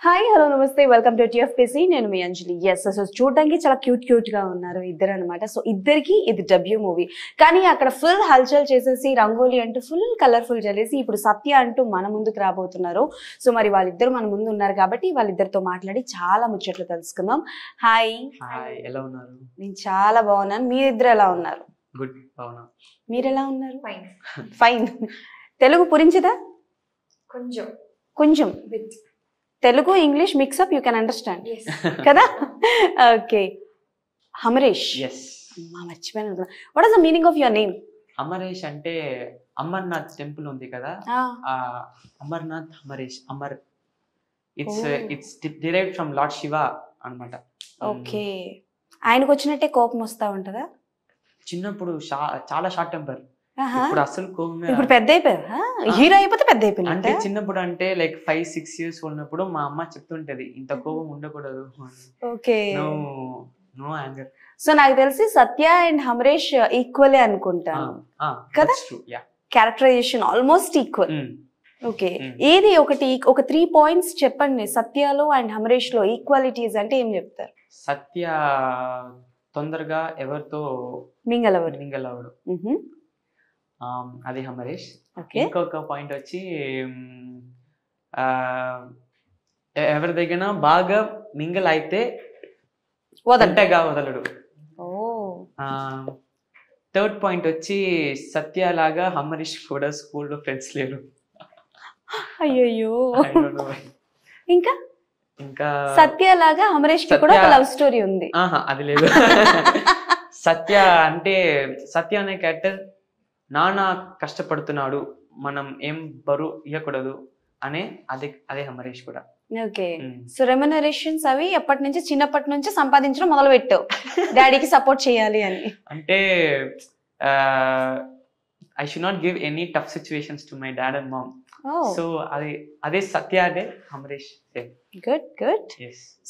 Hi hello నమస్తే welcome to TFPC నేను మీ అంజలి. Yes so చూడడానికి చాలా క్యూట్ గా ఉన్నారు ఇద్దరు అనమాట. సో ఇద్దరికి ఇది డెబ్యూ మూవీ, కానీ అక్కడ ఫుల్ హల్చల్ చేసేసి రంగోలీ అంటూ ఫుల్ కలర్ఫుల్ చల్లేసి ఇప్పుడు సత్య అంటూ మన ముందుకు రాబోతున్నారు. సో మరి వాళ్ళిద్దరు మన ముందు ఉన్నారు కాబట్టి వాళ్ళిద్దరితో మాట్లాడి చాలా ముచ్చట్లు తెలుసుకుందాం. హాయ్, ఎలా ఉన్నారు? నేను చాలా బాగున్నాను. మీరిద్దరు ఎలా ఉన్నారు? గుడ్, బాగున్నా. మీరు ఎలా ఉన్నారు? ఫైన్. తెలుగు పురించదా? కొంచెం కొంచెం. Telugu English mix up you can understand కదా? ఓకే. అమరేష్, మర్చిపోయాను. What is the meaning of your name? Amaresh అంటే అమర్నాథ్ టెంపుల్ ఉంది కదా, Amarnath Amaresh. Amar it's derived from Lord Shiva అన్నమాట. ఓకే. ఆయనకు వచ్చినట్టే కోపం వస్తా ఉంటదా? చిన్నప్పుడు చాలా షార్ట్ టెంపర్, ఇప్పుడు అసలు కోపమే. ఇప్పుడు పెద్ద అయిపోయారా? హీరో అయిపోతే పెద్ద అయిపోయింది అంటే చిన్నప్పుడు అంటే లైక్ 5-6 years ఉన్నప్పుడు మా అమ్మ చెప్తుంటది ఇంత కోపం ఉండకూడదు. ఓకే. No anger. సో నాకు తెలిసి సత్య అండ్ అమరేష్ ఈక్వలే అనుకుంటాను కదా? Characterization almost equal. ఓకే. ఏది ఒక 3 points చెప్పండి సత్యలో అండ్ అమరేష్ లో ఈక్వాలిటీస్ అంటే ఏం చెప్తారు? సత్య తొందరగా ఎవరితో మింగల్ అవడు, అది అమరేష్. ఇంకొక పాయింట్ వచ్చి ఎవరి దగ్గర బాగా మింగల్ అయితే వదలటగా వదలడు. థర్డ్ పాయింట్ వచ్చి సత్య లాగా అమరీష్ కూడా స్కూల్లో ఫ్రెండ్స్ లేరు. అయ్యో. ఇంకా ఇంకా సత్య లాగా అమరీష్ కి కూడా ఒక లవ్ స్టోరీ ఉంది. అది లేదు. సత్య అంటే సత్య అనే క్యారెక్టర్ నాన్న కష్టపడుతున్నాడు, మనం ఏం బరువు ఇవ్వకూడదు అనే అదే అమరీష్ కూడా. ఓకే. సో రెమ్యునరేషన్స్ అవి చిన్నప్పటి నుంచి సంపాదించడం మొదలు పెట్టావు డాడీకి సపోర్ట్ చేయాలి అని. అంటే I should not give any tough situations to my dad and mom. So అదే సత్య, అదే అమరీష్. గుడ్.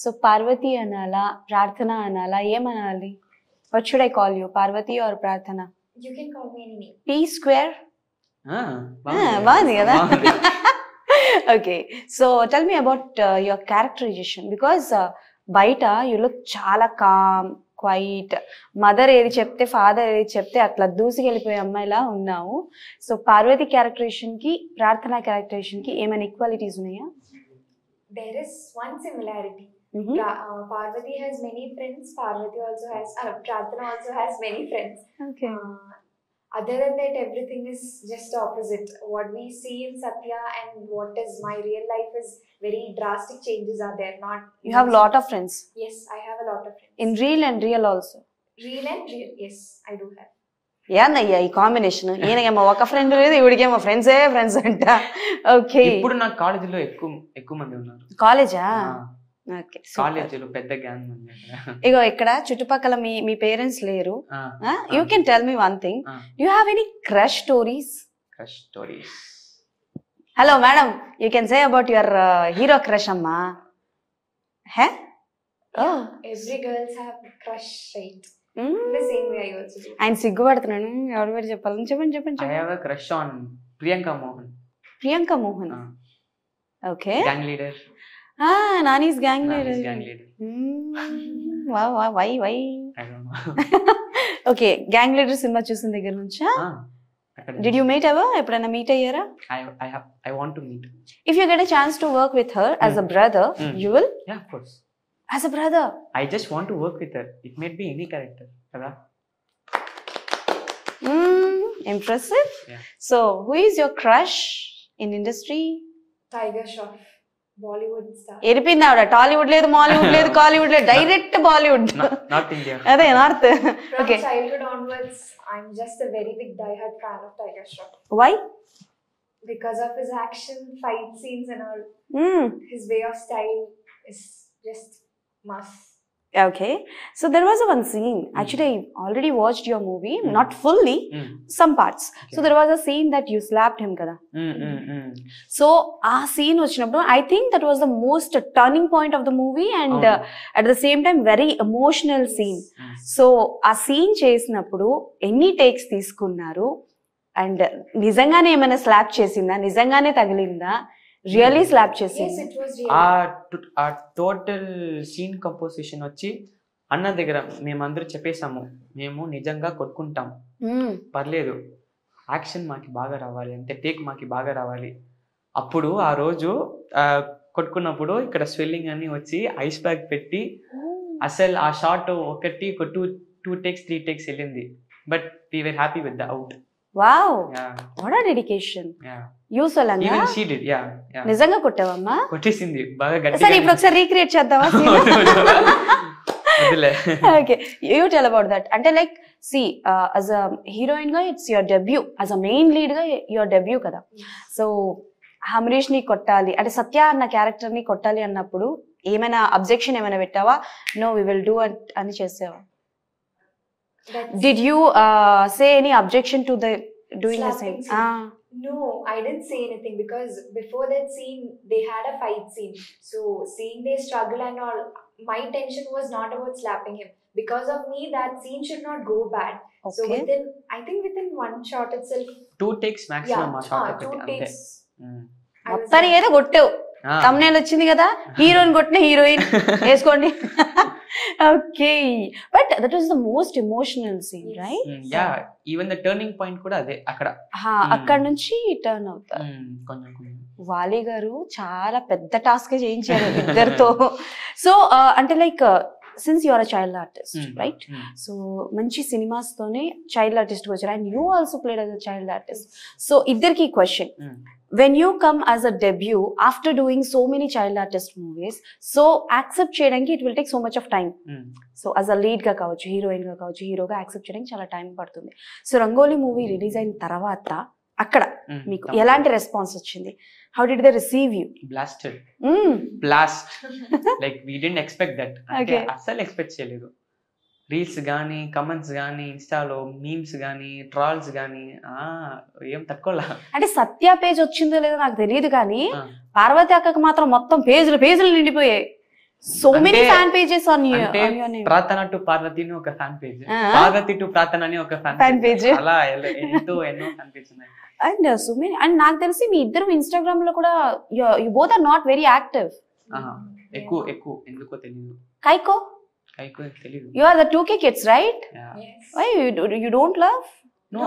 సో పార్వతి అనాలా, ప్రార్థన అనాలా, ఏమనాలి? What should I call you, Parvathi or Prarthana? You can call me any name. P square. బాగుంది కదా? Okay, so tell me about your characterization, because బయట you look చాలా calm, quiet. Mother ఏది చెప్తే ఫాదర్ ఏది చెప్తే అట్లా దూసుకెళ్ళిపోయే అమ్మాయిలా ఉన్నావు. సో పార్వతి క్యారెక్టరైజేషన్ కి ప్రార్థన క్యారెక్టరైజేషన్ కి ఏమైనా ఈక్వాలిటీస్ ఉన్నాయా? There is one similarity. Parvati has many friends. Parvati also has Prarthana also has many friends. Okay. Other than that, everything is just opposite. What we see in Satya and what is my real life is very drastic changes are there. Not you have lot of friends? Yes, I have a lot of friends. In real and real also? Real and real, yes, I do have. ఏందయ్యా ఈ combination? ఈయనకేమో ఒక friend లేదు, ఇవిడికేమో friends అంట. Okay. ఇప్పుడు నా కాలేజీలో ఎక్కువ మంది ఉన్నారు. కాలేజా? కాలేజీలో పెద్ద గ్యాంగ్ ఉంది. ఇగో ఇక్కడ చుట్టుపక్కల మీ పేరెంట్స్ లేరు. You can tell me one thing, you have any crush stories? Hello madam, you can say about your hero crush అమ్మా. హే? Every girls have crush, right? The same way I also do. ఆయన సిగ్గుపడుతున్నాను, ఎవరి పేరు చెప్పాలని చెప్పండి. I have a crush on Priyanka Mohan. Priyanka Mohan. Okay. Gang leader. Nani's gang leader. Wow, why? I don't know. Okay, gang leader cinema చూసిన దగ్గర నుంచా? Did you meet ever? ఎప్పుడైనా meet అయ్యారా? I want to meet. If you get a chance to work with her as a brother, you will? Yeah, of course. As a brother? I just want to work with her. It may be any character, kada? Impressive. Yeah. So, who is your crush in industry? Tiger Shroff, Bollywood star. ఎరిపింది ఆవిడ. టాలీవుడ్ లేదు, మాలీవుడ్ లేదు, కాలీవుడ్ లేదు, direct Bollywood. Not India. అదే north. From childhood onwards, I'm just a very big diehard fan of Tiger Shroff. Why? Because of his action, fight scenes and all. His way of style is just must. Okay, so there was one scene. Actually, I already watched your movie, not fully, some parts. Okay. So there was a scene that you slapped him, kada? So a scene vachinappudu, I think that was the most turning point of the movie, and at the same time very emotional scene. So a scene chesinappudu any takes తీసుకున్నారు, and నిజంగానే ఏమైనా slab చేసిందా, నిజంగానే తగిలిందా, really slab Yes, చేసింది. it was ఆ total scene composition వచ్చి అన్న దగ్గర మేమందరూ చెప్పేసాము, మేము నిజంగా కొట్టుకుంటాం, పర్లేదు యాక్షన్ మాకి బాగా రావాలి, అంటే టేక్ మాకి బాగా రావాలి. అప్పుడు ఆ రోజు కొట్టుకున్నప్పుడు ఇక్కడ స్వెల్లింగ్ అన్ని వచ్చి ఐస్ ప్యాక్ పెట్టి అసలు ఆ షాట్ ఒక 2 takes 3 takes వెళ్ళింది. But we were happy with the out. Wow, what a dedication. You సోలంగా ఈవెన్ షీ డిడ్. యా నిజంగా కొట్టావమ్మా? కొట్టేసింది బాగా సరే గట్టిగా. ఇప్పుడు ఒకసారి రీక్రియేట్ చేద్దామా? Okay, you tell about that. అంటే like see as a heroine గా it's your debut, as a main lead గా యువర్ డెబ్యూ కదా. సో అమరీష్ ని కొట్టాలి అంటే సత్య అన్న క్యారెక్టర్ ని కొట్టాలి అన్నప్పుడు ఏమైనా అబ్జెక్షన్ ఏమైనా పెట్టావా? నో వి విల్ డూ అని చేసావా? Did you say any objection to the doing the same? No, I didn't say anything because before that scene they had a fight scene. So seeing their struggle and all, my tension was not about slapping him. Because of me, that scene should not go bad. So within one shot itself, 2 takes maximum. ఆ shot ఒకటి 2 అంతే. takes. మొత్తాన్ని ఏదో కొట్టావు, thumbnail వచ్చింది కదా, heroine కొట్టిన heroine వేసుకోండి. Okay, but that was the most emotional scene, right? Ya, even the turning point కూడా అదే అక్కడ. అక్కడ నుంచి టర్న్ అవుతారు. కొంచెం వాలి గారు చాలా పెద్ద టాస్క్ చేయించారు ఇద్దరితో. సో అంటే like since you are a child artist, right? So మంచి సినిమాస్ తోనే చైల్డ్ ఆర్టిస్ట్ వచ్చారు, and you also played as a child artist. So ఇద్దరికి question, when you come as a debut after doing so many child artist movies, so accept cheyadaniki it will take so much of time. So as a lead ga kavachu, heroine ga kavachu, hero ga accept cheyadaniki chala time padutundi. So Rangoli movie release ayin tarvata akkada meeku elanti response vachindi? How did they receive you? Blasted. Blast. Like we didn't expect that. Okay, asal expect cheyaledu. Reels కానీ, comments కానీ, ఇన్స్టాలో memes కానీ, trolls కానీ ఏం తక్కువ. అంటే సత్య page వచ్చిందో లేదో నాకు తెలియదు కానీ పార్వతి అక్కకి మాత్రం మొత్తం పేజీలు నిండిపోయాయి. So many fan pages on your name. Prarthana to Parvathi అని ఒక ఫ్యాన్ పేజ్, పార్వతి టు ప్రార్థన అని ఒక ఫ్యాన్ పేజ్, అలా ఎన్నో ఫ్యాన్ పేజ్ ఉన్నాయి. And so many. అండ్ నాకు తెలిసి మీ ఇద్దరు ఇన్స్టాగ్రామ్ లో కూడా you both are not very active. ఎక్కువ ఎందుకో తెలియదు. కైకో తెలియదు. You are the 2K kids, right? yes. Why you don't love? No.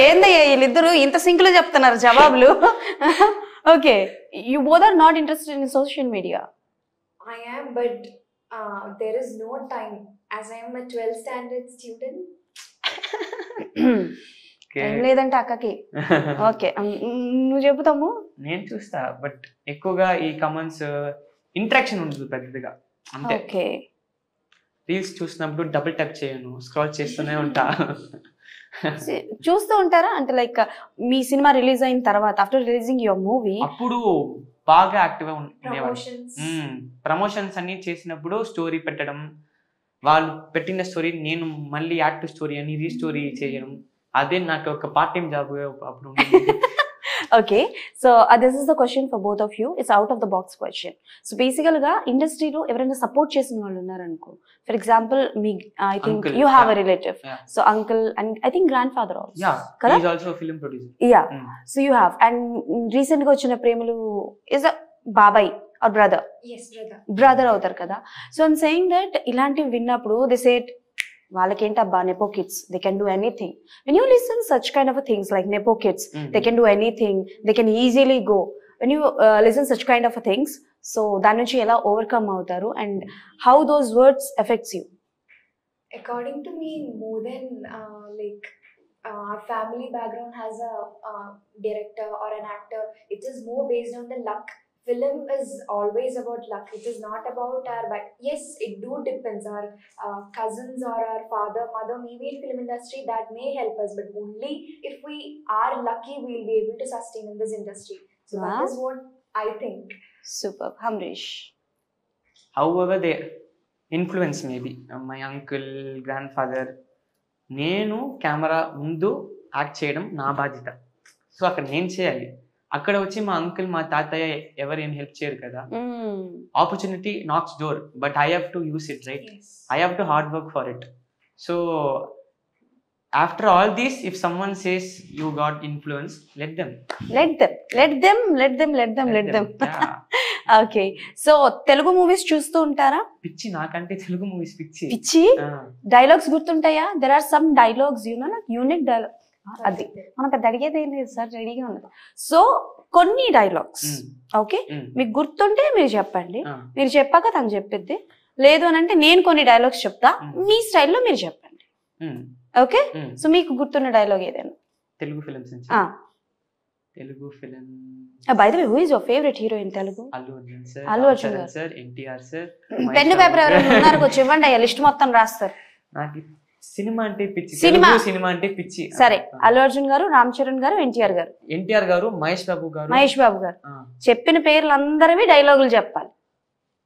ఏందయ్యా వీళ్ళిద్దరు ఇంత సింక్ లో చెప్తున్నారు జవాబులు. Okay, you both are not interested in social media. I am, but there is no time as I am a 12th standard student. ఏం లేదంటే అక్కకి. Okay, నువ్వు చెబుతాము. నేను చూస్తా, బట్ ఎక్కువగా ఈ కమెంట్స్ ఇంటరాక్షన్ ఉండదు పెద్దగా, అంతే. ఓకే, రీల్స్ చూసినప్పుడు డబుల్ టచ్ చేయను, స్క్రాల్ చేస్తూనే ఉంటా. చూస్తూ ఉంటారా? అంటే లైక్ మీ సినిమా రిలీజ్ అయిన తర్వాత, ఆఫ్టర్ రిలీజింగ్ యువర్ మూవీ, అప్పుడు బాగా యాక్టివ్ గా ఉండేవాళ్ళు. ప్రమోషన్స్ అన్ని చేసినప్పుడు స్టోరీ పెట్టడం, వాళ్ళు పెట్టిన స్టోరీ నేను మళ్ళీ యాక్టివ్ స్టోరీ అని రీస్టోరీ చేయడం, అదే నాకు ఒక పార్ట్ టైం జాబ్ అప్పుడు. Okay, so this is the question for both of you. It's out of the box question. So basically ga industry lo evaraina support chesina vallu unnaru anko. For example, me I think uncle, you have a relative. Yeah. So uncle and I think grandfather also. Yeah, correct? He is also a film producer. Yeah. So you have, and recent ga vachina Premalu is a babai or brother. Yes, brother avutaru kada. So I'm saying that ilanti vinnappudu they said వాళ్ళకేంటబ్బా nepo kids, they can do anything. When you listen such kind of things like nepo kids, they can do anything, they can easily go. When you listen such kind of things, so దాని నుంచి ఎలా overcome అవుతారు and how those words effects you? According to me, more than our family background has a director or an actor, it is more based on the luck. Film is always about luck. It is not about yes, it do depends. Our cousins or our father, mother may be in film industry, that may help us, but only if we are lucky we'll be able to sustain in this industry. So that is what I think. Super. Hamrish? However, they influence maybe my uncle, grandfather. నేను camera ముందు act చేయడం నా బాధ్యత. So అక్కడ నేను చేయాలి. అక్కడ వచ్చి మా అంకుల్, మా తాతయ్య ఎవరు ఏం హెల్ప్ చేయరు కదా. Opportunity నాక్స్ door, but I have to use it, right? I have to hard work for it. So after all this, if someone says you got influence, let them. Yeah. Okay, so Telugu movies చూస్తూ ఉంటారా? పిచ్చి, నాకంటే Telugu movies పిచ్చి. Dialogues గుర్తుంటాయా? There are some dialogues unique dialogue. అది మనం పెద్ద అడిగేది ఏం లేదు సార్, రెడీగా ఉన్నది. సో కొన్ని డైలాగ్స్ ఓకే మీకు గుర్తుంటే మీరు చెప్పండి, మీరు చెప్పాక తను చెప్పిద్ది. లేదు అని అంటే నేను కొన్ని డైలాగ్స్ చెప్తా, మీ స్టైల్లో మీరు చెప్పండి. ఓకే, సో మీకు గుర్తున్న డైలాగ్ ఏదైనా తెలుగు ఫిల్మ్స్ నుంచి? Telugu film. By the way, who is your favourite hero in Telugu? Allu Arjun sir. Allu Arjun sir, NTR sir. Pen paper ఎవరైనా ఉన్నారు కొంచెం ఇవ్వండి అయ్యా, లిస్ట్ మొత్తం రాస్తారు. నాకు సినిమా అంటే పిచ్చి, సినిమా అంటే పిచ్చి. సరే, అల్లు అర్జున్ గారు, రామ్ చరణ్ గారు, ఎన్టీఆర్ గారు, మహేష్ బాబు గారు చెప్పిన పేర్లు అందరివి డైలాగులు చెప్పాలి.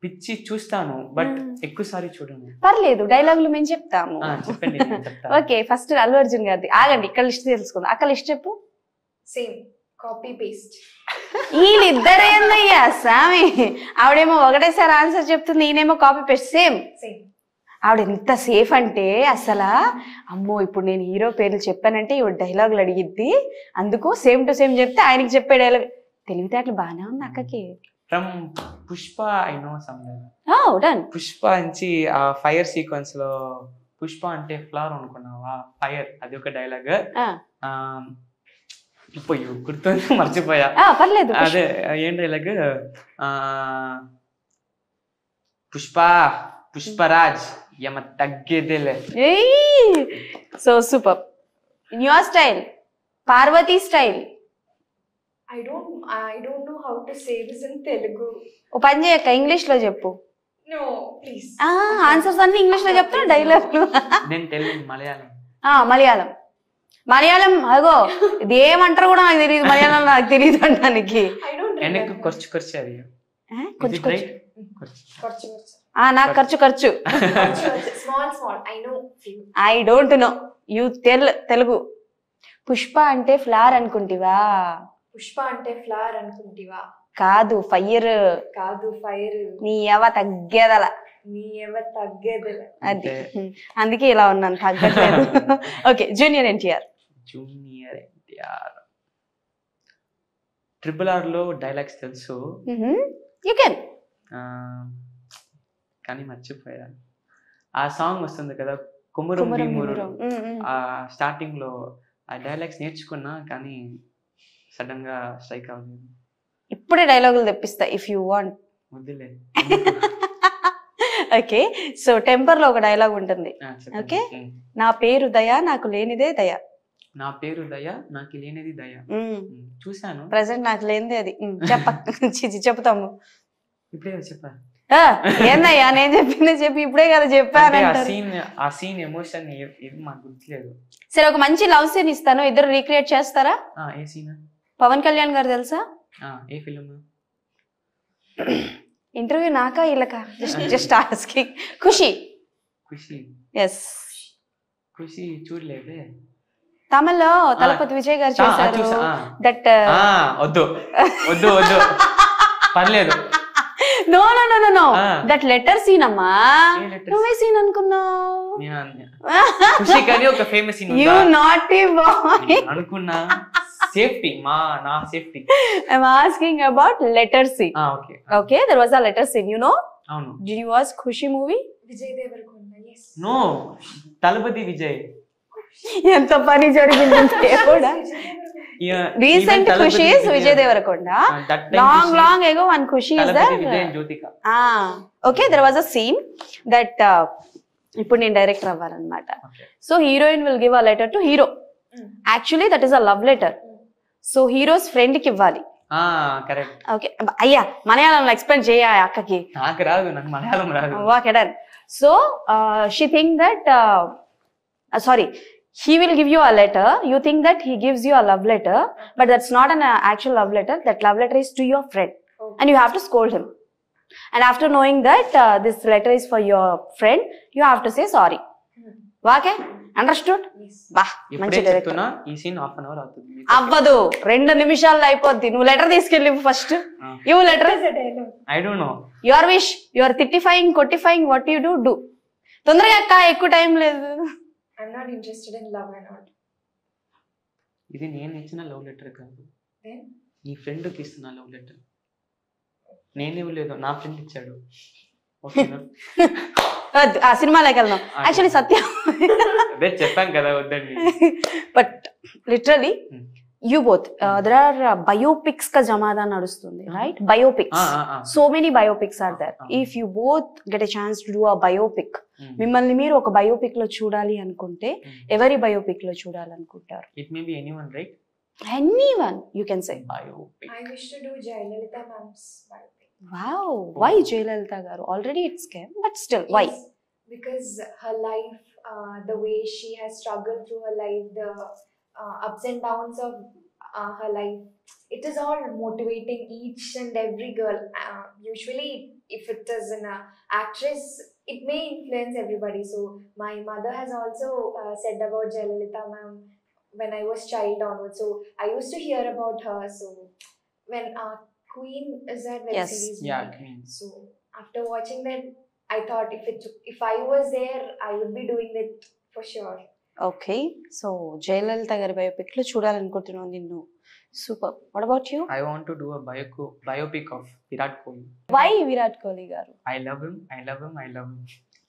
పిచ్చి చూస్తాను బట్ ఎక్కువసారి చూడను. పర్లేదు, డైలాగులు మేము చెప్తాము. చెప్పండి. ఓకే, ఫస్ట్ అల్లు అర్జున్ గారిది. ఆగండి, ఇక్కడ లిస్ట్ తెలుసుకుందాం. అక్క లిస్ట్ చెప్పు. Same copy paste. వీళ్ళిద్దరేందయ్యా స్వామి, ఆవిడేమో ఒకటేసారి ఆన్సర్ చెప్తుంది, ఈయనేమో కాపీ పేస్ట్. సేమ్. ఆవిడ ఎంత సేఫ్ అంటే అసలు అమ్మో, ఇప్పుడు నేను హీరో పేర్లు చెప్పానంటే ఇవి డైలాగులు అడిగిద్ది, అందుకు సేమ్ టు సేమ్ చెప్తే ఆయనకి చెప్పే డైలాగ్. తెలివితేటలు బాగానే ఉంది అక్కకి. From Pushpa I know some. Pushpa నుంచి ఆ ఫైర్ సీక్వెన్స్ లో పుష్ప అంటే ఫ్లవర్ అనుకున్నావా, ఫైర్, అది ఒక డైలాగ్. గుర్తుంది, మర్చిపోయా. పర్లేదు. అదే ఏం డైలాగ్, పుష్పరాజ్ యమ తగ్గేదేలే. So super. In your style, Parvathi style. I don't know how to say this in Telugu. ఓ పని చేయక ఇంగ్లీష్ లో చెప్పు. No, please. ఆన్సర్స్ అన్ని ఇంగ్లీష్ లో చెప్తున్నా, డైలాగ్లు నేను తెలుగు, మలయాళం. మలయాళం అగో ఇది ఏమంటారు కూడా నాకు తెలియదు, మలయాళం నాకు తెలియదు అంటానికి. నాకు ఖర్చు. I don't no, you Telugu. Pushpa అంటే ఫ్లవర్ అనుకుంటివా? కాదు, ఫైర్. నీ ఎవ తగ్గేదల. అది అందుకే ఇలా ఉన్నాను, తగ్గట్లేదు. Okay, junior NTR. RRR లో డైలాగ్స్ తెలుసు, యూ కెన్, కానీ మర్చిపోయా. ఆ సాంగ్ వస్తుంది కదా, కుమురం భీమురు, ఆ స్టార్టింగ్ లో ఆ డైలాగ్స్ నేర్చుకున్నా, కానీ సడన్ గా స్ట్రైక్ అవ్వలేదు. ఇప్పుడే డైలాగులు తెప్పిస్తా ఇఫ్ యూ వాంట్. వద్దులే. ఓకే, సో టెంపర్ లో ఒక డైలాగ్ ఉంటుంది. ఓకే, నా పేరు దయ, నాకు లేనిదే దయ. నా పేరు దయ, నాకు లేనిది దయ. చూసాను, ప్రెసెంట్ నాకు లేనిదే అది. చెప్తాము. ఇప్పుడే చెప్పా. ఏందయ్యా నేను చెప్పింది చెప్పి ఇప్పుడే కదా చెప్పాను. ఆ సీన్ ఎమోషన్ మాకు గుర్తులేదు. సరే, ఒక మంచి లవ్ సీన్ ఇస్తాను, ఇద్దరు రీక్రియేట్ చేస్తారా? ఏ సీన్? పవన్ కళ్యాణ్ గారు తెలుసా? ఏ ఫిల్మ్? ఇంటర్వ్యూ నాకా వీళ్ళకా? Just asking. Kushi. Yes. Kushi చూడలేదే. తమిళ్లో తలపతి విజయ్ గారు చేశారు. దట్ వద్దు పర్లేదు. నో, దట్ లెటర్ సీన్ అమ్మా. నువ్వే సీన్ అనుకున్నావు. ఖుషి కానీ ఒక famous scene you naughty boy అనుకున్నా. సేఫ్టీ, నా safety. I'm asking about letter C. Okay, there was a letter C, you know? అవును. Did you watch Khushi movie? Vijay Deverakonda. Yes. No, Thalapathy Vijay. ఎంత పని జరిగింది దేవుడా. Recent Khushi is Vijay Deverakonda. Long ago one Khushi is there. Vijay Jyotika. Okay, there was a scene that ఇప్పుడు నేను director అవ్వాలన్నమాట. So heroine will give a letter to hero. Actually that is a love letter. So heroes friend కి ఇవ్వాలి. Correct. Okay అయ్యా, మలయాళంలో explain చేయ అక్కకి. నాకు రాదు, నాకు మలయాళం రాదు. Okay done. So she think that sorry, he will give you a letter, you think that he gives you a love letter, but that's not an actual love letter. That love letter is to your friend, and you have to scold him. And after knowing that this letter is for your friend, you have to say sorry. Okay, understood? బా మంచి director. ఈ scene half an hour అవుతుంది. అవ్వదు, 2 నిమిషాల్లో అయిపోద్ది. నువ్వు letter తీసుకెళ్ళి first. You letter. I don't know. Your wish, your తిట్టిఫైయింగ్, కొట్టిఫైయింగ్, వాట్ యు డూ. తొందరగా అక్క, ఎక్కువ టైం లేదు. I'm not interested in love and all. ఇది నేను ఇచ్చిన లవ్ లెటర్ కాదు, Then నీ ఫ్రెండ్కి ఇస్తున్న లవ్ లెటర్. నేను ఇవ్వలేదు, నా ఫ్రెండ్ ఇచ్చాడు. ఓకేనా? ఆ సినిమాలోకి వెళ్దాం. యాక్చువల్లీ సత్య అదే చెప్పాను కదా వద్దండి. But literally you both there are biopics ka jamada nadustundi, right? Biopics, so many biopics are there. If you both get a chance to do a biopic, mimmalni meer oka biopic lo chudali anukunte evari biopic lo chudali anukuntaru? It may be anyone, right? Anyone you can say. Biopic. I wish to do Jayalalitha ma'am's biopic. Wow, why Jayalalitha garu? Already it's came, but still why? Yes, because her life, the way she has struggled through her life, the ups and downs of her life, it is all motivating each and every girl. Usually if it is an actress, it may influence everybody. So my mother has also said about Jayalalitha ma'am when I was child onwards. So I used to hear about her. So when Queen is that web Yes. series, Yeah, right? Queen. So after watching that, I thought if I was there, I would be doing it for sure. Okay, so Jayalalitha garu biopic lo chudalanukuntunnavu ninnu. Super. What about you? I want to do a biopic of Virat Kohli. Why Virat Kohli garu? I love him.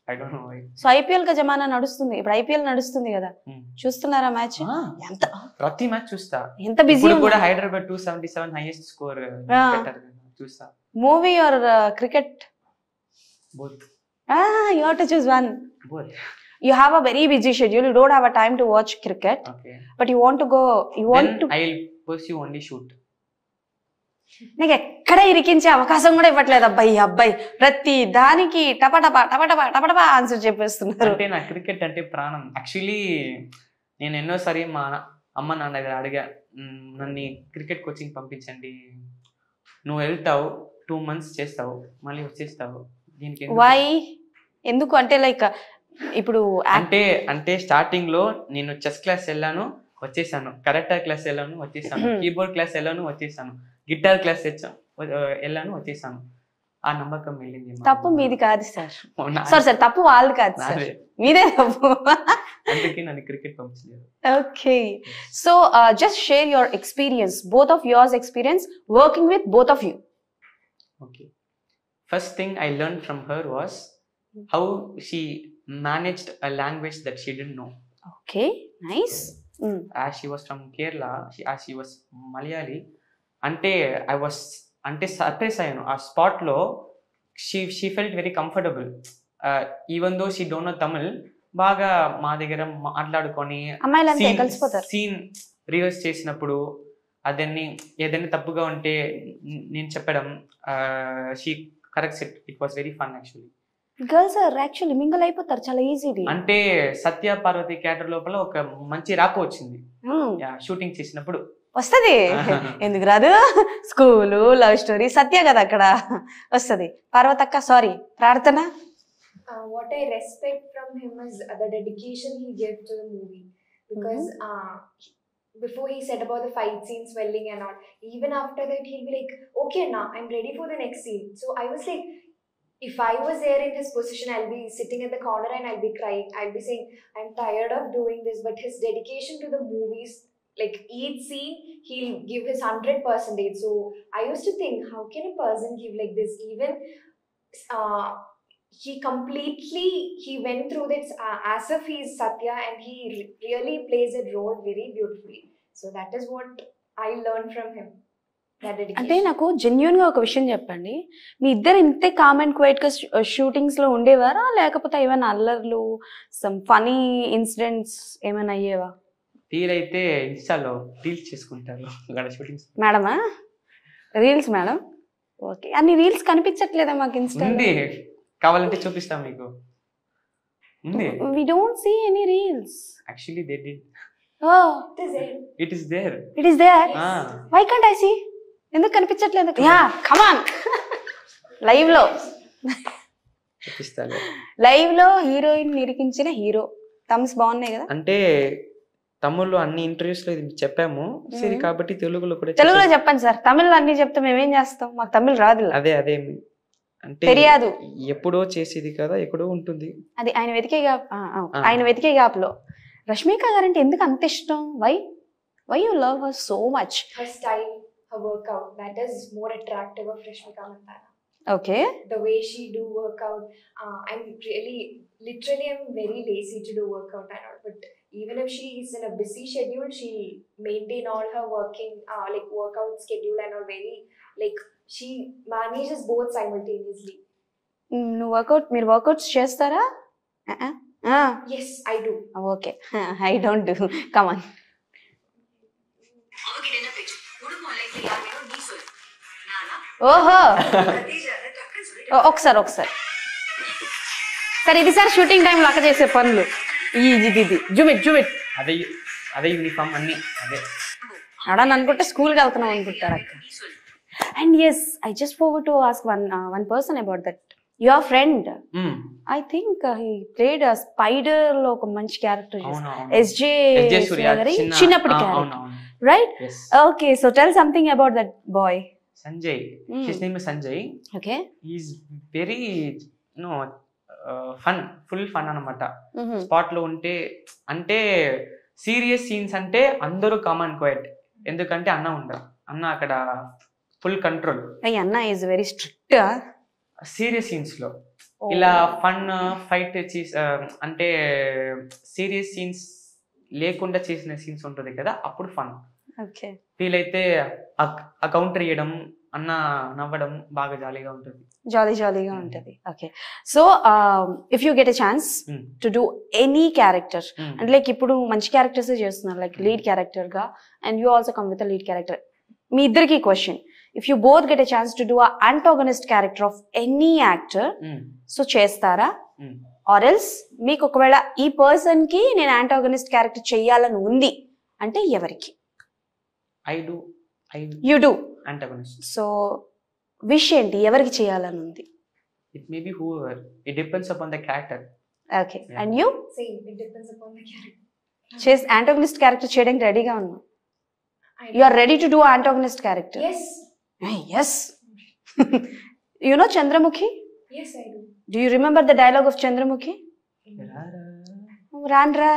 I don't know why. So IPL గా జమానా నడుస్తుంది, ఇప్పుడు IPL నడుస్తుంది కదా, చూస్తున్నారా match? ఎంత ప్రతి match చూస్తా. ఎంత బిజీ కూడా హైదరాబాద్ 277 హైయెస్ట్ స్కోర్ పెట్టారు కదా, చూస్తా. Movie or cricket? Both. You have to choose one. Both. You have a very busy schedule, you don't have a time to watch cricket. Okay. But you want to go, Then I'll pursue only shoot. నాకు ఎక్కడ ఇరికించే అవకాశం కూడా ఇవ్వట్లేదు అబ్బాయి. ప్రతి దానికి టపటపా answer చెప్పేస్తున్నారు. అంటే నా క్రికెట్ అంటే ప్రాణం. యాక్చువల్లీ నేను ఎన్నోసారి మా అమ్మ నాన్న దగ్గర అడిగా, నన్ను క్రికెట్ కోచింగ్ పంపించండి, నువ్వు వెళ్తావు 2 months చేస్తావు మళ్ళీ వచ్చేస్తావు, దీనికి వై ఎందుకు అంటే లైక్ ఇప్పుడు అంటే స్టార్టింగ్ లో నేను చెస్ క్లాస్ వెళ్ళాను వచ్చేసాను, కరాటే క్లాస్ వెళ్ళాను వచ్చేసాను, కీబోర్డ్ క్లాస్ వెళ్ళాను వచ్చేసాను, గిటార్ క్లాస్ వెళ్ళాను వచ్చేసాను. ఆ నమ్మకం వెళ్ళింది. తప్పు మీది కాదు సార్. సార్ తప్పు వాళ్ళది కాదు సార్, మీదే తప్పు. అందుకే నన్ను క్రికెట్ పంపించలేదు. Okay, so just share your experience, both of yours experience working with both of you. Okay, first thing I learned from her was how she managed a language that she didn't know. Okay, nice. As she was from Kerala, as she was Malayali, I was surprised ayanu aa spot lo. She felt very comfortable, even though she don't know Tamil. బాగా మా దగ్గర మాట్లాడుకొని అమ్మాయిలంతా కలిసిపోతారు. Scene reverse చేసినప్పుడు అదన్నీ ఏదైనా తప్పుగా ఉంటే నేను చెప్పడం, she corrects it. It was very fun actually. Girls are actually mingle అయిపోతారు చాలా ఈజీలీ. అంటే సత్య పార్వతి క్యారెక్టర్ లోపల ఒక మంచి రాపో వచ్చింది షూటింగ్ చేసినప్పుడు. వస్తుంది, ఎందుకు రాదు? స్కూలు, లవ్ స్టోరీ, సత్య కదా అక్కడ వస్తుంది. పార్వతక్క సారీ ప్రార్థన. What I respect from him is the dedication he gave to the movie, because before he said about the fight scenes, swelling and all, even after that he'll be like, okay now I'm ready for the next scene. So I was like, if I was there in his position, I'll be sitting in the corner and I'll be crying. I'll be saying, I'm tired of doing this. But his dedication to the movies, like each scene, he'll give his 100%. So I used to think, how can a person give like this? Even he went through this as if he's Satya, and he really plays a role very beautifully. So that is what I learned from him. అంటే నాకు genuine గా ఒక విషయం చెప్పండి, మీ ఇద్దరు ఇంతే com and quiet గా shootings లో ఉండేవారా, లేకపోతే ఏమైనా అల్లర్లు, సమ్ ఫనీ ఇన్సిడెంట్స్ ఏమైనా అయ్యేవా? వీలైతే ఇన్స్టాలో రీల్స్ చేసుకుంటారు షూటింగ్స్. మేడమా రీల్స్ మేడం? ఓకే, అన్ని రీల్స్ కనిపించట్లేదా మాకు ఇన్స్టా? కావాలంటే చూపిస్తాం మీకు. We don't see any reels. Actually they did. Oh, it is there. It is there. Why can't I see? ఎందుకు కనిపించట్లేదు? యా కమ్ ఆన్, లైవ్ లో చూపిస్తాను. లైవ్ లో హీరోయిన్ నిరికించిన హీరో థమ్స్ బాగున్నాయి కదా. అంటే తమిళ్లో అన్ని ఇంటర్వ్యూస్ లో ఇది చెప్పాము సరే, కాబట్టి తెలుగులో కూడా తెలుగులో చెప్పండి సార్. తమిళ్లో అన్ని చెప్తే మేమేం చేస్తాం, మాకు తమిళ్ రాదు. అదే అంటే తెలియదు. ఎప్పుడో చేసేది కదా, ఎక్కడో ఉంటుంది. అది ఆయన వెతికే గ్యాప్లో రష్మిక గారంటే ఎందుకు అంత ఇష్టం? Why you love her so much? Her style, her workout, that is more attractive of Rashmika Mandanna. Okay. The way she do workout, I'm literally I'm very lazy to do workout and all, but even if she is in a busy schedule, she'll maintain all her like workout schedule and all very, like she manages both simultaneously. మీరు workouts చేస్తారా? Yes, I do. Okay, I don't do. Come on. ఓహో, ఒకసారి సరే, ఇది sir shooting టైంలో అక్క చేసే పనులు. ఇది జుమిట్ అదే యూనిఫామ్ అన్ని అదే అడని అనుకుంటే స్కూల్కి వెళ్తున్నాం అనుకుంటారు అక్క. And yes, I just forgot to ask one person about that. Your friend, I think he played Spyder లో ఒక మంచి క్యారెక్టర్ చేశారు. ఎస్జే చిన్నప్పటి character, right? Okay, so tell something about that boy. Sanjay, his name is Sanjay. Okay. He's very full fun అన్నమాట. Spot లో ఉంటే అంటే serious scenes అంటే అందరూ కామన్ క్వైట్, ఎందుకంటే అన్న అక్కడ ఫుల్ కంట్రోల్. అన్న is very strict. Serious scenes లో ఇలా ఫన్ ఫైట్ అంటే సీరియస్ సీన్స్ లేకుండా చేసిన సీన్స్ ఉంటుంది కదా, అప్పుడు ఫన్. ఫీల్ అయితే ఆ కౌంటర్ చేయడం, అన్న నవ్వడం బాగా జాలీగా ఉంటుంది. జాలీగా ఉంటుంది. Okay, so if you get a chance to do any character, అంటే లైక్ ఇప్పుడు మంచి క్యారెక్టర్స్ చేస్తున్నారు లైక్ లీడ్ క్యారెక్టర్ గా, and you also come with lead character. మీ ఇద్దరికి question, if you both get a chance to do a antagonist character of any actor, so చేస్తారా? Or else మీకు ఒకవేళ ఈ పర్సన్ కి నేను యాంటాగనిస్ట్ క్యారెక్టర్ చెయ్యాలని ఉంది అంటే ఎవరికి? You do antagonist. So wish ఏంటి, ఎవరికి చేయాలని ఉంది? It may be whoever. It depends upon the character. Okay, yeah. And you? Same, it depends upon the character. చేస్ antagonist character చేయడానికి రెడీగా ఉన్నా? You are ready to do antagonist character? Yes. Yes. You know Chandramukhi? Yes, I do. Do you remember the dialogue of Chandramukhi? రాన్రా.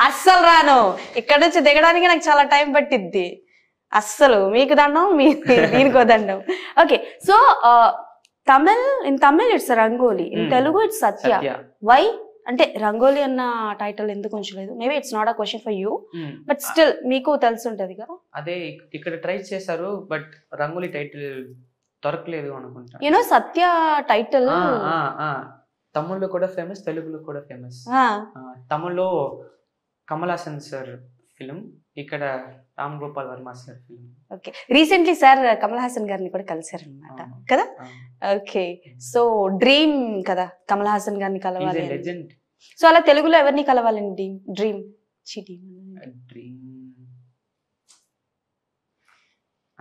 అస్సలు రాను, ఇక్కడ నుంచి దిగడానికి నాకు చాలా టైం పట్టిద్ది. అస్సలు మీకు దండం, దీనికో దండం. Okay, so in Tamil it's Rangoli, in Telugu it's Sathya. Why అంటే రంగోలీ అన్న టైటిల్ ఎందుకు ఉంచలేదు? Maybe it's not a question for you, but still మీకు తెలుసుంటది కదా. అదే ఇక్కడ ట్రై చేశారు, బట్ రంగోలీ టైటిల్ దొరకలేదు అనుకుంటా. యూనో సత్య టైటిల్ తమిళ్లో కూడా ఫేమస్, తెలుగులో కూడా ఫేమస్. తమిళ్లో కమల్ హాసన్ సార్ ఫిల్మ్, ఇక్కడ Ram Gopal Varma sir film. Okay, recently sir Kamal Haasan గారిని కూడా కలిసారనమాట కదా. ఓకే, సో డ్రీమ్ కదా కమల్ హాసన్ గారిని కలవాలి. సో అలా తెలుగులో ఎవరిని కలవాలండి? డ్రీమ్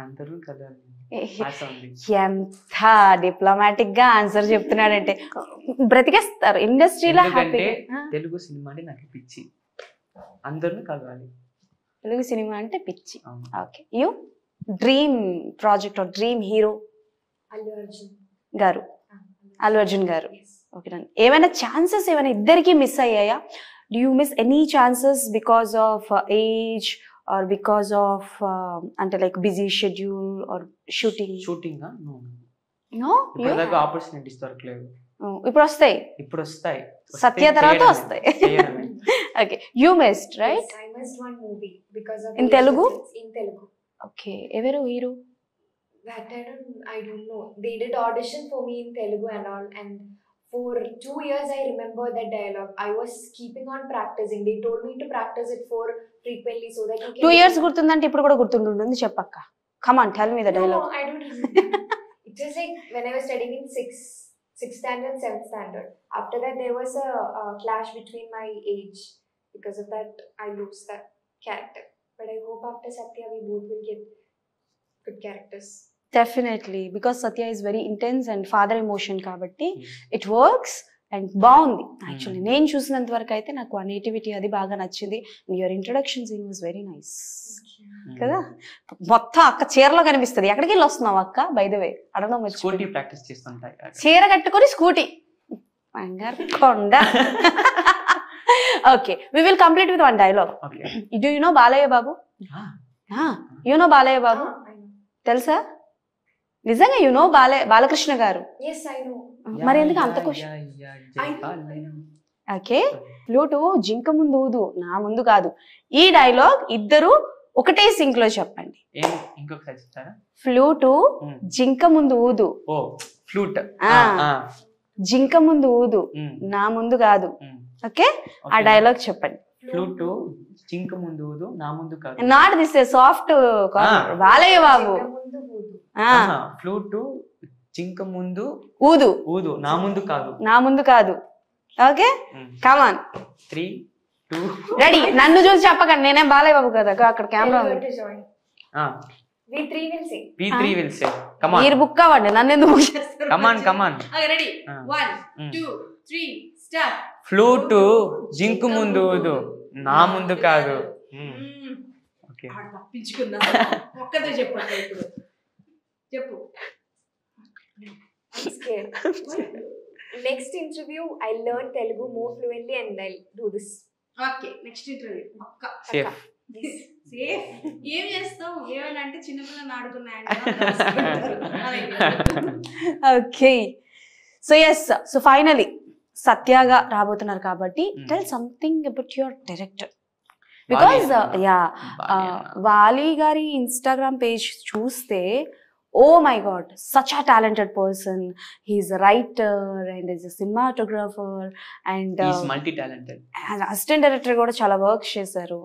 అందరూ కలవాలి. ఎంత డిప్లొమాటిక్ గా ఆన్సర్ చెప్తున్నాడంటే బ్రతికేస్తారు ఇండస్ట్రీలో. తెలుగు సినిమా అంటే నాకు పిచ్చి, అందరూ కలవాలి. తెలుగు సినిమా అంటే పిచ్చి. Okay, you dream project or dream hero? Allu Arjun గారు. ఓకే, ఏమైనా ఛాన్సెస్ ఏమైనా ఇద్దరికి మిస్ అయ్యాయా? Do you miss any chances because of age or because of అంటే like busy schedule or shooting? No, ఇప్పటిదాకా ఆపర్చునిటీస్ దొరకలేదు. ఇప్పుడు వస్తాయి సత్య తర్వాత వస్తాయి. Okay, you missed, right? Yes, I missed one movie because of in Telugu. Okay, ఎవరు hero? That I don't know. They did audition for me in Telugu and all, and for 2 years I remember that dialogue. I was keeping on practicing. They told me to practice it for frequently so that you can. 2 years గుర్తుందంటే ఇప్పుడు కూడా గుర్తుంటుంది, చెప్పక్క. Come on, tell me the dialogue. No, I don't remember. It was like when I was studying in 6th standard, 7th standard. After that there was a clash between my age. Because of that I lost that character. But I hope after Satya we both will get good characters. Definitely, because Satya is very intense and father emotion kabatti it works and బాగుంది. Actually నేను చూసినంత వరకు అయితే నాకు ఆ nativity అది బాగా నచ్చింది. Your introduction scene was very nice. కదా. మొత్తం అక్క చీరలో కనిపిస్తుంది. ఎక్కడికి వెళ్ళి వస్తున్నావు అక్క? బై ద వే అడగడం స్కూటీ ప్రాక్టీస్ చేస్తుంటాయి. చీర కట్టుకొని స్కూటీ బంగారు కొండ. Okay, we will complete with one dialogue. Do you know Balayya Babu? You know Balayya Babu తెలుసా? నిజంగా యు నో బాలకృష్ణ గారు? మరి ఎందుకు అంత క్వశ్చన్? ఓకే, ఫ్లూటు జింక ముందు ఊదు నా ముందు కాదు. ఈ డైలాగ్ ఇద్దరు ఒకటే సింక్ లో చెప్పండి. ఇంకొకసారి చెప్తారా? ఫ్లూటు జింక ముందు ఊదు. ఓ ఫ్లూట్. జింక ముందు ఊదు నా ముందు కాదు. ఓకే, ఆ డైలాగ్ చెప్పండి. ఫ్లూటు జింక ముందు ఊదు నా ముందు కాదు. Not this soft Balayya Babu. Flute జింక ముందు ఊదు ఊదు నా ముందు కాదు. నా ముందు కాదు. ఓకే, కమాన్ 3 2 రెడీ. నన్ను చూసి చెప్పకండి, నేనేం బాలయ్య బాబు కదా. అక్కడ camera V3 will say. Come on. మీరు బుక్ అవ్వండి, నన్ను ఎందుకు బుక్ చేస్తారు? Come on. Ready 1 2 3 start. Flute zinc ముందు ఊదు నా ముందు కాదు. ఓకే, తప్పించుకుందా. ఒక్కటే చెప్పండి ఇప్పుడు. చెప్పు. Next interview, I'll learn Telugu more fluently and I'll do this. Okay, next interview. Safe. Safe. ఏం చేస్తావు? ఏమైనా అంటే చిన్నపిల్లలు ఆడుకున్నాయంట. Okay, so yes, so finally సత్యాగా రాబోతున్నారు కాబట్టి tell something about your director. Because Vaali గారి ఇన్స్టాగ్రామ్ పేజ్ చూస్తే, oh my god, such a talented person. He's a writer and is a cinematographer and he's multi talented. Assistant director కూడా చాలా work చేశారు.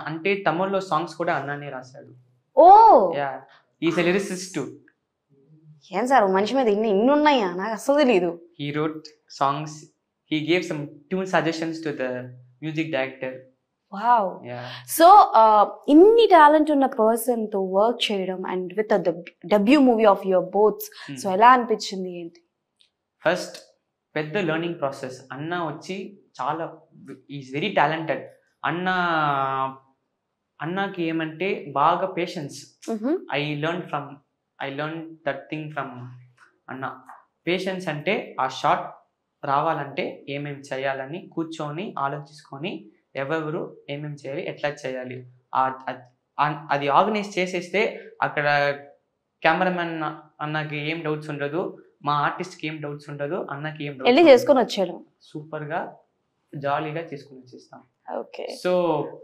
అంటే తమిళ్లో సాంగ్స్ కూడా అన్ననే రాశాడు. Oh yeah, he's a lyricist too. ఏం సార్ మనిషి మీద ఇన్ని ఉన్నాయా? నాకు అసలు తెలియదు. He wrote songs, he gave some tune suggestions to the music director. Wow. So ఇన్ని టాలెంట్ ఉన్న పర్సన్ తో వర్క్ చేయడం and with debut movie of your boths, so ఎలా అనిపించింది? ఏంటి? ఫస్ట్ పెద్ద లెర్నింగ్ ప్రాసెస్. అన్న వచ్చి చాలా ఈజ్ వెరీ టాలెంటెడ్. అన్నకి ఏమంటే బాగా patience. I learn that thing from అన్న. పేషెన్స్ అంటే ఆ షాట్ రావాలంటే ఏమేమి చేయాలని కూర్చొని ఆలోచించుకొని ఎవరు ఏమేమి చేయాలి, ఎట్లా చేయాలి, అది ఆర్గనైజ్ చేసేస్తే అక్కడ కెమెరామెన్ అన్నకి ఏం డౌట్స్ ఉండదు, మా ఆర్టిస్ట్కి ఏం డౌట్స్ ఉండదు, అన్నకి ఏం డౌట్స్ చేసుకొని వచ్చాడు. సూపర్ గా జాలీగా చేసుకుని వచ్చేస్తాం. ఓకే, సో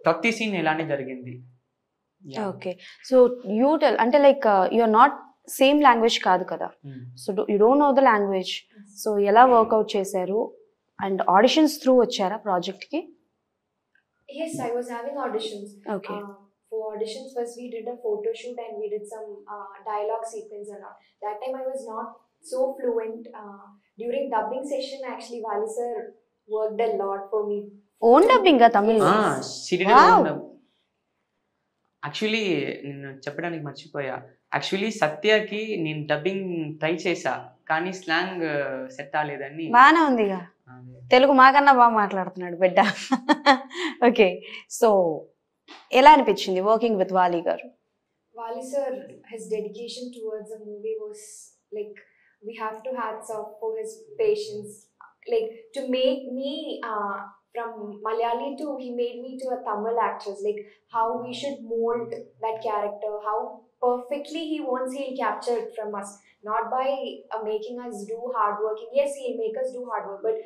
ప్రతి సీన్ ఇలానే జరిగింది. ఓకే, సో యూ టెల్ అంటే like you are not same language కాదు కదా, so you don't know the language. So ఎలా వర్కౌట్ చేశారు? అండ్ ఆడిషన్స్ త్రూ వచ్చారా ప్రాజెక్ట్ కి? Yes, I was having auditions. Okay. For auditions, first we did a photo shoot and we did some dialogue sequence and all. That time I was not so fluent. During dubbing session, actually, Vali sir worked a lot for me. Own dubbing ga Tamil? She did own dubbing. Actually, నేను చెప్పడానికి మర్చిపోయా. Actually సత్యకి నేను dubbing try చేశా, కానీ slang set అవ్వలేదని. బాగానే ఉందిగా, తెలుగు మాకన్నా బాగా మాట్లాడుతున్నాడు బిడ్డ. ఓకే, సో ఎలా అనిపించింది వర్కింగ్ విత్ వాలి గారు? Vali sir, his dedication towards the movie was like, we have to hats off for his patience. Like, to make me from Malayali to, he made me to a Tamil actress. Like, how we should mold that character, how perfectly he wants, he'll capture it from us. Not by making us do hard working. Yes, he'll make us do hard work, but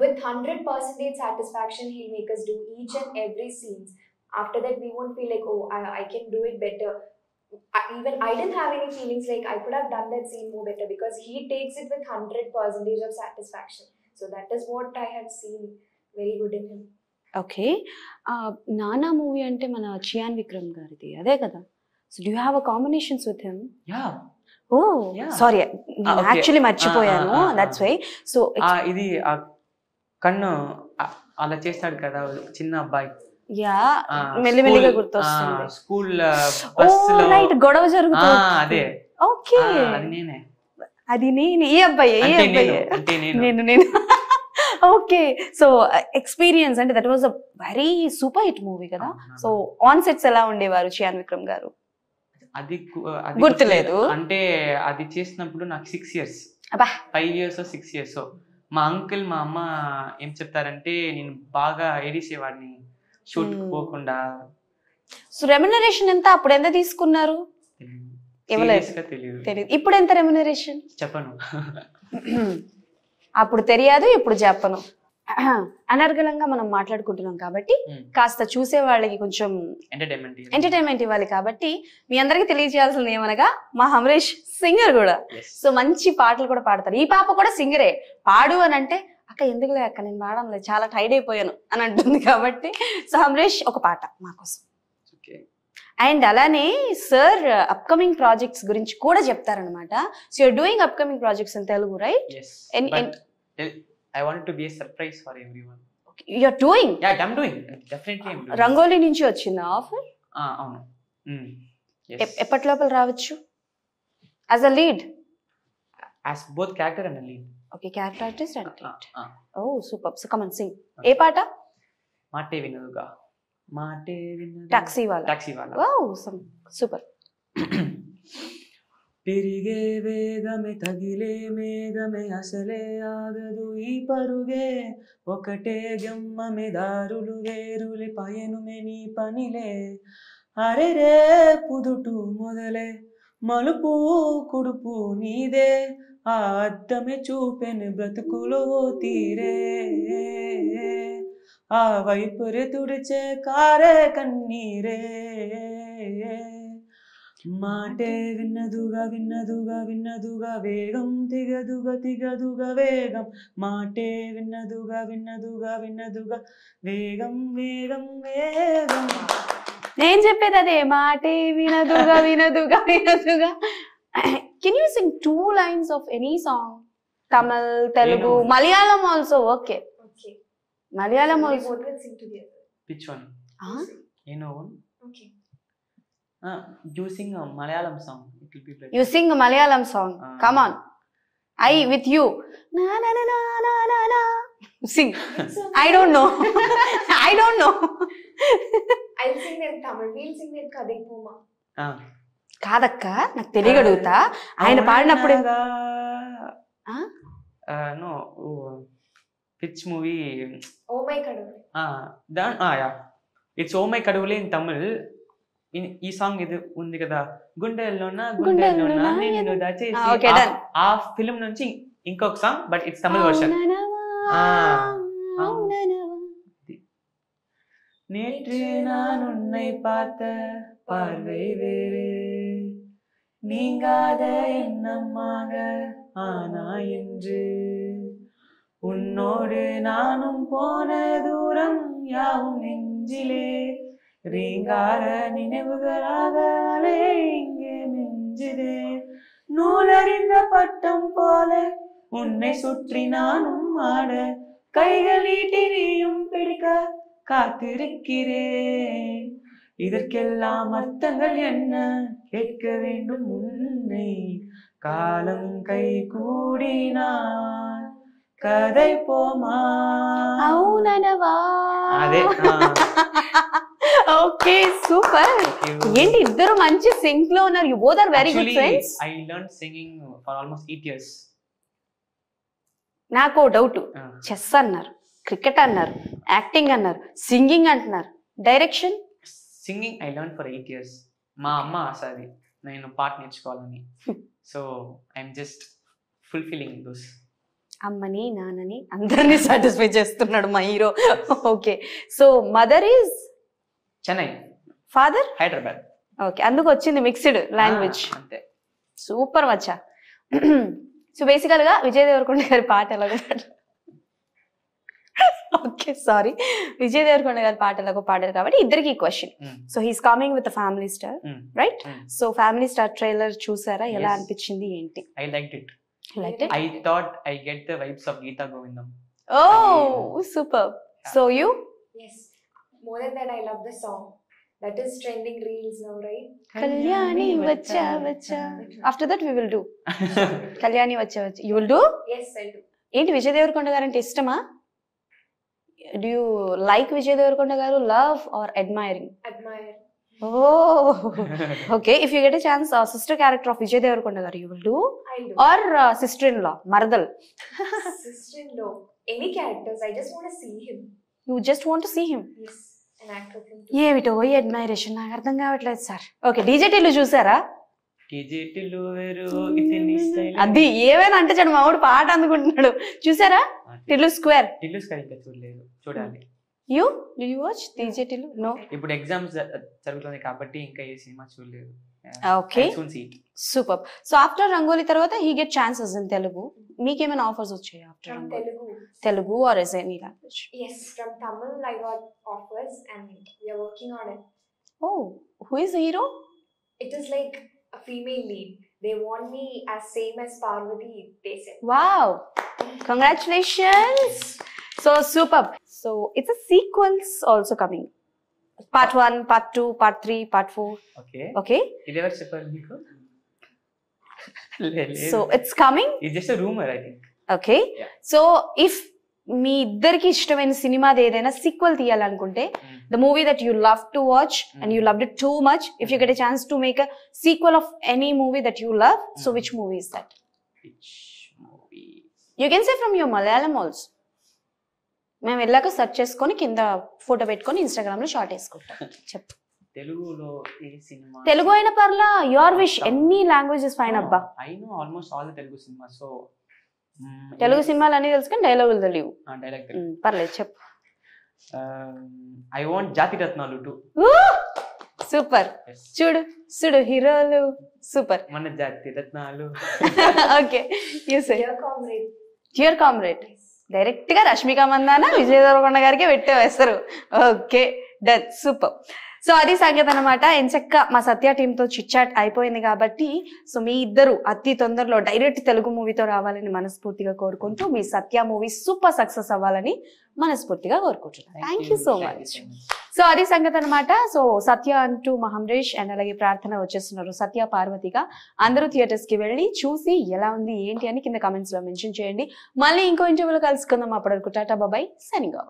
with 100% satisfaction, he'll make us do each and every scenes. After that, we won't feel like, oh, I can do it better. Even I didn't have any feelings like I could have done that scene more better, because he takes it with 100% of satisfaction. So that is what I have seen very good in him. Okay, Nana movie ante mana Chiyan Vikram garidi ade kada. So do you have a combinations with him? Yeah. Oh, yeah. Sorry, నేను actually మర్చిపోయాను. That's why. So ఇది కన్ను అలా చేస్తాడు కదా చిన్న అబ్బాయి. Yeah, మెల్లిమెల్లిగా గుర్తొస్తుంది. స్కూల్ బస్సులో రైట్, గొడవ జరుగుతుంది. అదే. ఓకే, అది నేనే. అది నేను. ఈ అబ్బాయి అంటే నేను నేను ఓకే, సో ఎక్స్పీరియన్స్ అంటే that was a very super hit movie కదా. సో ఆన్ సెట్స్ ఎలా ఉండేవారు చియాన్ విక్రమ్ గారు? అది గుర్తులేదు. అంటే అది చేసినప్పుడు నాకు 6 years, అబ్బా 5 years 6 years. మా అంకుల్ మా అమ్మ ఏం చెప్తారంటే నేను బాగా ఏడిసేవాడిని షూట్ పోకుండా. సో రెమ్యునరేషన్ ఎంత, అప్పుడు ఎంత తీసుకున్నారు? తెలియదు. ఇప్పుడు ఎంత రెమ్యునరేషన్ చెప్పను. అప్పుడు తెలియదు, ఇప్పుడు చెప్పను. అనర్గళంగా మనం మాట్లాడుకుంటున్నాం కాబట్టి కాస్త చూసే వాళ్ళకి కొంచెం ఎంటర్టైన్మెంట్ ఇవ్వాలి కాబట్టి మీ అందరికి తెలియజేయాల్సింది ఏమనగా మా అమరేష్ సింగర్ కూడా. సో మంచి పాటలు కూడా పాడతారు. ఈ పాప కూడా సింగరే. పాడు అని అంటే అక్క ఎందుకులే అక్క నేను పాడడం చాలా టైర్డ్ అయిపోయాను అని అంటుంది కాబట్టి సో అమరేష్ ఒక పాట మా కోసం. అండ్ అలానే సార్ అప్కమింగ్ ప్రాజెక్ట్స్ గురించి కూడా చెప్తారనమాట. So you're doing upcoming projects in Telugu, right? I want to be a surprise for everyone. Okay, you're doing? Yeah, I'm doing. Definitely I'm doing. Rangoli నుంచి వచ్చిందా ఆఫర్? అవును. Yes. ఎప్పటి లోపల రావచ్చు? As a lead? As both character and a lead. Okay, character artist and lead. Oh, super. So come and sing. ఏ పాట? మాటే వినదుగా. మాటే వినదుగా. Taxi వాలా. Wow, super. పెరిగే వేగమే తగిలే మేఘమే అసలే ఆగదు ఈ పరుగే ఒకటే గమ్మమే దారులు వేరులే పయనుమే నీ పనిలే అరెరే పుదుటు మొదలే మలుపు కుడుపు నీదే ఆ అద్దమే చూపెను బ్రతుకులో తీరే ఆ వైపురే తుడిచే కారే కన్నీరే మాటే విన్నదుగా విన్నదుగా విన్నదుగా వేగం తిగదుగా తిగదుగా వేగం మాటే విన్నదుగా విన్నదుగా విన్నదుగా వేగం వేగం వేగం. నేను చెప్పేది అదే, మాటే వినదుగా వినదుగా వినదుగా. Can you sing 2 lines of any song? Tamil, Telugu, Malayalam also. Okay. Malayalam also. Both will sing together. Which one? You know one? Okay. You sing a Malayalam song. It will be better. You sing a Malayalam song. Come on. I with you. Na na na na na na na. Sing. I don't know. I don't know. I'll sing in Tamil. We'll sing in Kadai Poma. కాదక్క నాకు తెలియగడుగుతా ఆయన పాడినప్పుడు. No. Which movie? Oh my Kadavule. Yeah. It's Oh my Kadavule in Tamil. ఈ song ఇది ఉంది కదా, గుండెల్లోనా గుండెల్లోనా నిన్ను దాచేసి, ఆ ఫిల్మ్ నుంచి ఇంకొక song, but it's Tamil version. நேற்று நான் உன்னை பார்த்த பார்வை வேறு நீங்காத எண்ணமாக ஆனா என்று உன்னோடு நானும் போன தூரம் யாவும் நெஞ்சிலே ரீங்கார நினைவுகளாக இங்கே நெஞ்சுதே நூலறிந்த பட்டம் போல உன்னை சுற்றி நானும் ஆட கைகள் நீட்டி நீயும் பிடிக்க காத்திருக்கிறேன் இதற்கெல்லாம் அர்த்தங்கள் என்ன கேட்க வேண்டும் உன்னை காலம் கை கூடினான் கதை போமா అవుననవా. అదే ఓకే సూపర్. ఏంటి ఇద్దరు మంచి సింక్ లో ఉన్నారు. You both are very good friends. I learn singing for almost 8 years. నాకు డౌట్, చెస్ అన్నారు, క్రికెట్ అన్నారు, యాక్టింగ్ అన్నారు, సింగింగ్ అంటున్నారు, direction. Singing I learn for 8 years. మా అమ్మ ఆసాది నేను పాట నేర్చుకోవాలని. So I'm just fulfilling those. అమ్మని నాన్నని అందరినీ సాటిస్ఫై చేస్తున్నాడు మా hero. Okay, so mother is Chennai, father Hyderabad. Okay, అందుకు వచ్చింది మిక్స్డ్ లాంగ్వేజ్. అంతే, సూపర్ మచ్చా. సో బేసికల్ గా విజయ్ దేవరకొండ గారి పాట ఎలాగో ఓకే సారీ, విజయ్ దేవరకొండ గారి పాట ఎలాగో పాడారు కాబట్టి ఇద్దరికి question. So he's coming with family star, right? So family star trailer చూసారా, ఎలా అనిపించింది ఏంటి? I liked it. You liked it? I thought I get the vibes of Geeta Govindam. Oh, superb. Yeah. So you? Yes. More than that, I love the song. That is trending reels now, right? Kalyani vacha vacha. After that we will do. Kalyani vacha vacha. You will do? Yes, I'll do. ఏంటి విజయ్ దేవరకొండ గారు అంటే ఇష్టమా? Do you like Vijay Devarkonda garu? Love or admiring? Admire. Oh, okay. If you get a chance, sister character of Vijay Devarkonda garu, you will do? I'll do. Or sister-in-law, Maradal. Sister-in-law. Any characters. I just want to see him. You just want to see him? Yes. An act with him. ఏమిటో ఈ అడ్మైరేషన్ నాకు అర్థం కావట్లేదు sir. Okay, DJ Tillu చూసారా? టిజిటిలు వేరు ఇతని style అది ఏమైనా అంటే చూడు మా వాడు పాట అందుకుంటున్నాడు. చూసారా టిల్లు స్క్వేర్? టిల్లు స్క్వేర్ ఇంకా చూడలేదు, చూడాలి. You watch DJ Tillu? No. ఇప్పుడు ఎగ్జామ్స్ జరుగుతుంది కాబట్టి ఇంకా ఏ సినిమా చూడలేదు. Okay, super. So after Rangoli తర్వాత he get chances in Telugu. మీకేమైనా ఆఫర్స్ వచ్చాయి after From Rangoli? Telugu. Telugu or is any language? Yes, from Tamil I got offers and we are working on it. ఓ, who is hero? It is like a female lead. They want me as same as Parvati, they said. Wow, congratulations. So super. So it's a sequence also coming. Part 1, Part 2, Part 3, Part 4. Okay Okay, ఇది ఎవరు చెప్పారు మీకు? so it's coming. ఇది just rumour I think. Okay, Yeah. so if మీ ఇద్దరికి ఇష్టమైన సినిమాది ఏదైనా sequel తీయాలనుకుంటే, the movie that you love to watch and you loved it too much, if you get a chance to make a sequel of any movie that you love, so which movie is that? Which movie? You can say from your Malayalam also. మేము వెళ్ళాక search చేసుకొని కింద photo పెట్టుకొని Instagram లో short వేసుకుంటాం. చెప్పు. తెలుగులో ఏ cinema? Telugu అయిన పర్లా, your wish, any languages fine అబ్బా. I know almost all the Telugu cinema. So Telugu సినిమాలు అన్ని తెలుసు కానీ డైలాగులు తెలియవు. డైలాగ్ పర్లేదు చెప్పు. ఐ వాంట్ జాతి రత్నాలు 2. సూపర్. చూడు చూడు హీరోలు సూపర్. మన జాతి రత్నాలు. Okay, you say. Dear comrade. Dear comrade. Direct గా రష్మిక మందాన విజయ్ దేవరకొండ గారికి పెట్టే వేస్తారు. Okay, done, super. సో అది సంగతి అనమాట. ఎంచక్క మా సత్య టీంతో చిట్చాట్ అయిపోయింది కాబట్టి, సో మీ ఇద్దరు అతి తొందరలో డైరెక్ట్ తెలుగు మూవీతో రావాలని మనస్ఫూర్తిగా కోరుకుంటూ, మీ సత్య మూవీ సూపర్ సక్సెస్ అవ్వాలని మనస్ఫూర్తిగా కోరుకుంటున్నాను. Thank you so much. So అది సంగతి అనమాట. సో సత్య అంటూ మహంరేష్ అండ్ అలాగే ప్రార్థన వచ్చేస్తున్నారు సత్య పార్వతిగా. అందరూ థియేటర్స్ కి వెళ్ళి చూసి ఎలా ఉంది ఏంటి అని కింద కమెంట్స్ లో మెన్షన్ చేయండి. మళ్ళీ ఇంకో ఇంటర్వ్యూలో కలుసుకుందాం. అప్పటివరకు టాటా బాబాయ్, సైనింగ్ ఆఫ్.